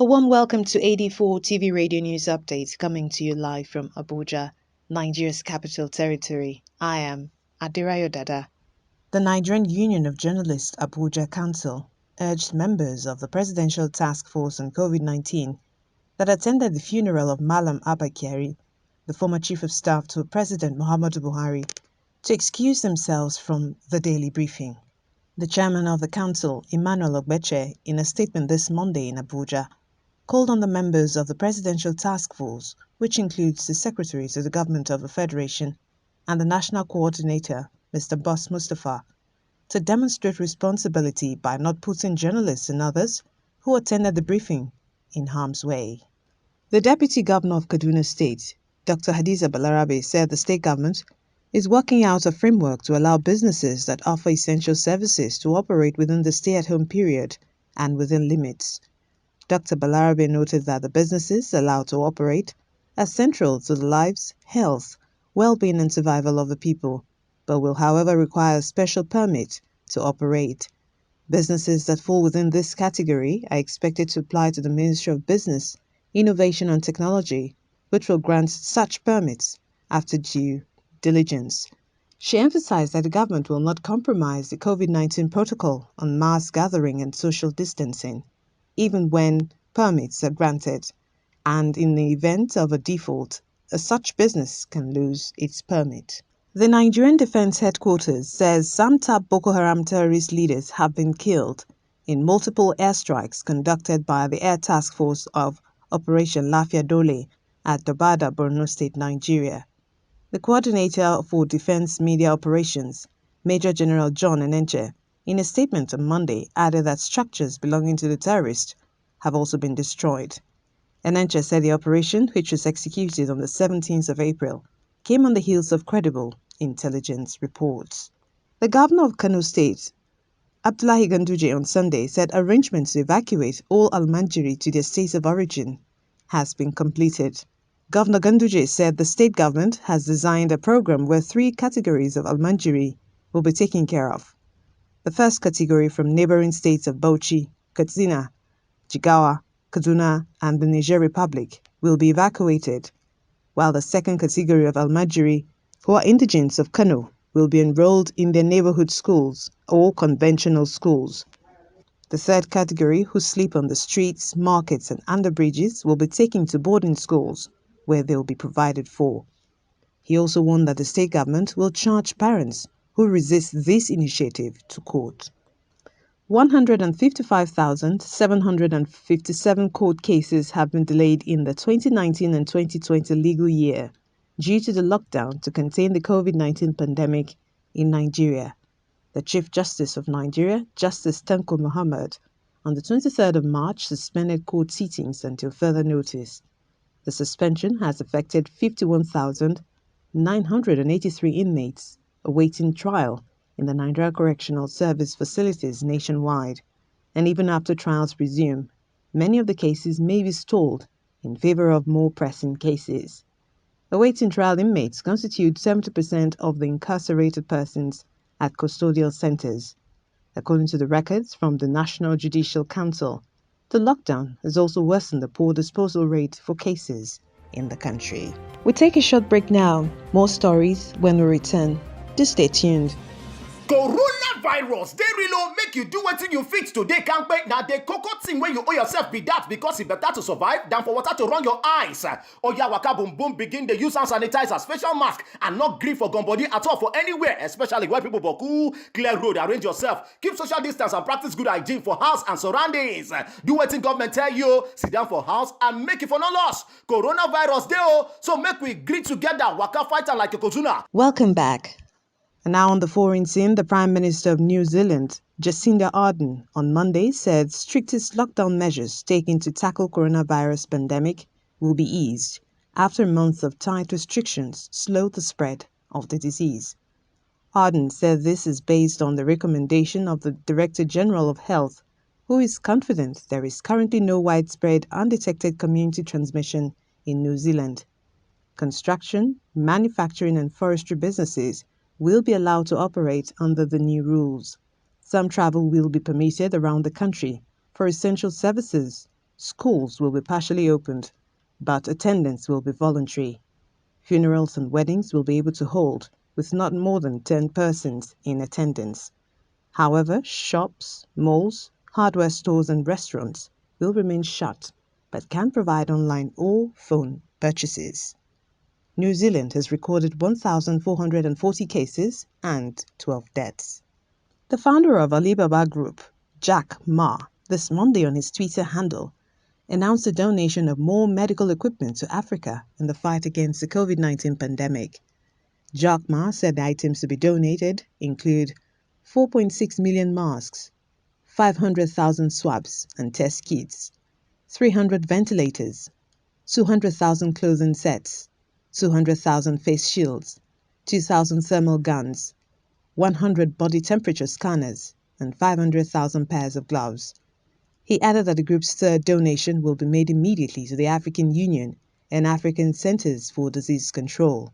A warm welcome to 84 TV Radio News Update coming to you live from Abuja, Nigeria's capital territory. I am Adirayo Dada. The Nigerian Union of Journalists Abuja Council urged members of the Presidential Task Force on COVID-19 that attended the funeral of Malam Abba Kyari, the former Chief of Staff to President Muhammadu Buhari, to excuse themselves from the daily briefing. The chairman of the council, Emmanuel Ogbeche, in a statement this Monday in Abuja, called on the members of the Presidential Task Force, which includes the Secretary to the Government of the Federation and the National Coordinator, Mr. Boss Mustafa, to demonstrate responsibility by not putting journalists and others who attended the briefing in harm's way. The Deputy Governor of Kaduna State, Dr. Hadiza Balarabe, said the state government is working out a framework to allow businesses that offer essential services to operate within the stay-at-home period and within limits. Dr. Balarabe noted that the businesses allowed to operate are central to the lives, health, well-being and survival of the people, but will however require a special permit to operate. Businesses that fall within this category are expected to apply to the Ministry of Business, Innovation and Technology, which will grant such permits after due diligence. She emphasized that the government will not compromise the COVID-19 protocol on mass gathering and social distancing, even when permits are granted, and in the event of a default, such business can lose its permit. The Nigerian Defense Headquarters says some top Boko Haram terrorist leaders have been killed in multiple airstrikes conducted by the Air Task Force of Operation Lafia Dole at Dobada, Borno State, Nigeria. The coordinator for Defense Media Operations, Major General John Enenche, in a statement on Monday, added that structures belonging to the terrorists have also been destroyed. Enenche said the operation, which was executed on the 17th of April, came on the heels of credible intelligence reports. The governor of Kano State, Abdullahi Ganduje, on Sunday said arrangements to evacuate all Almanjiri to their states of origin has been completed. Governor Ganduje said the state government has designed a program where 3 categories of Almanjiri will be taken care of. The first category from neighboring states of Bauchi, Katsina, Jigawa, Kaduna, and the Niger Republic will be evacuated, while the second category of Almajiri, who are indigents of Kano, will be enrolled in their neighborhood schools or conventional schools. The third category, who sleep on the streets, markets, and under bridges, will be taken to boarding schools, where they will be provided for. He also warned that the state government will charge parents who resist this initiative to court. 155,757 court cases have been delayed in the 2019 and 2020 legal year due to the lockdown to contain the COVID-19 pandemic in Nigeria. The Chief Justice of Nigeria, Justice Tanko Muhammad, on the 23rd of March suspended court sittings until further notice. The suspension has affected 51,983 inmates awaiting trial in the Nigeria Correctional Service facilities nationwide, and even after trials resume, many of the cases may be stalled in favor of more pressing cases. Awaiting trial inmates constitute 70% of the incarcerated persons at custodial centers. According to the records from the National Judicial Council, the lockdown has also worsened the poor disposal rate for cases in the country. We take a short break now. More stories when we return. Do stay tuned. Coronavirus, they really make you do wetin you fit today kampe. Na the koko thing wey you owe yourself be that, because e better to survive than for water to run your eyes. Oya waka boom boom begin dey use hand sanitizer, facial mask, and not gree for gum body at all for anywhere, especially where people boku. Clear road, arrange yourself, keep social distance and practice good hygiene for house and surroundings. Do wetin government tell you, sit down for house and make it for no loss. Coronavirus dey o, so make we gree together waka fight am like a kozuna. Welcome back. And now on the foreign scene, the Prime Minister of New Zealand, Jacinda Ardern, on Monday said strictest lockdown measures taken to tackle coronavirus pandemic will be eased after months of tight restrictions slowed the spread of the disease. Ardern said this is based on the recommendation of the Director General of Health, who is confident there is currently no widespread undetected community transmission in New Zealand. Construction, manufacturing and forestry businesses will be allowed to operate under the new rules. Some travel will be permitted around the country for essential services, Schools will be partially opened, but attendance will be voluntary. Funerals and weddings will be able to hold with not more than 10 persons in attendance. However, shops, malls, hardware stores and restaurants will remain shut, but can provide online or phone purchases. New Zealand has recorded 1,440 cases and 12 deaths. The founder of Alibaba Group, Jack Ma, this Monday on his Twitter handle, announced a donation of more medical equipment to Africa in the fight against the COVID-19 pandemic. Jack Ma said the items to be donated include 4.6 million masks, 500,000 swabs and test kits, 300 ventilators, 200,000 clothing sets, 200,000 face shields, 2,000 thermal guns, 100 body temperature scanners, and 500,000 pairs of gloves. He added that the group's third donation will be made immediately to the African Union and African Centers for Disease Control.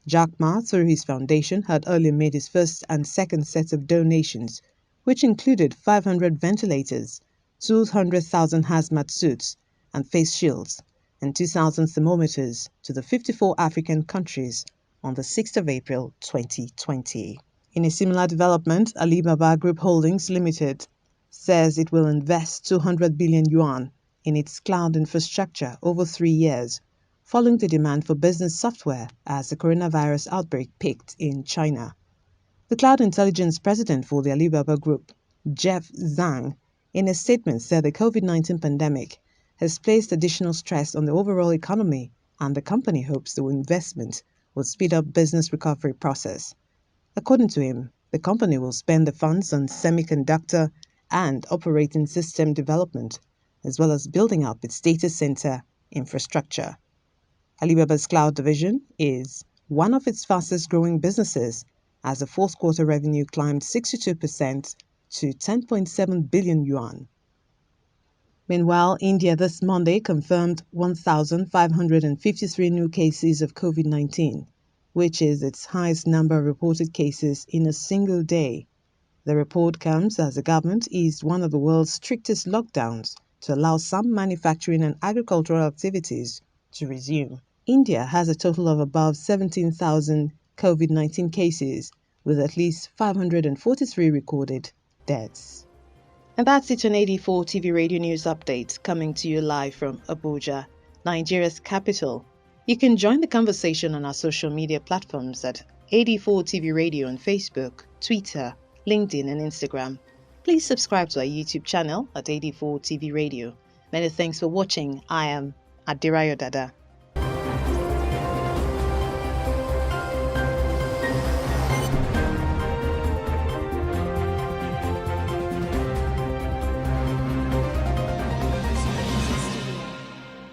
Jack Ma, through his foundation, had earlier made his first and second sets of donations, which included 500 ventilators, 200,000 hazmat suits and face shields, and 2,000 thermometers to the 54 African countries on the 6th of April 2020. In a similar development, Alibaba Group Holdings Limited says it will invest 200 billion yuan in its cloud infrastructure over 3 years, following the demand for business software as the coronavirus outbreak peaked in China. The cloud intelligence president for the Alibaba Group, Jeff Zhang, in a statement said the COVID-19 pandemic has placed additional stress on the overall economy, and the company hopes the investment will speed up business recovery process. According to him, the company will spend the funds on semiconductor and operating system development, as well as building up its data center infrastructure. Alibaba's cloud division is one of its fastest growing businesses, as the fourth quarter revenue climbed 62% to 10.7 billion yuan. Meanwhile, India this Monday confirmed 1,553 new cases of COVID-19, which is its highest number of reported cases in a single day. The report comes as the government eased one of the world's strictest lockdowns to allow some manufacturing and agricultural activities to resume. India has a total of above 17,000 COVID-19 cases, with at least 543 recorded deaths. And that's it on 84 TV Radio News Update, coming to you live from Abuja, Nigeria's capital. You can join the conversation on our social media platforms at 84 TV Radio on Facebook, Twitter, LinkedIn, and Instagram. Please subscribe to our YouTube channel at 84 TV Radio. Many thanks for watching. I am Adirayo Dada.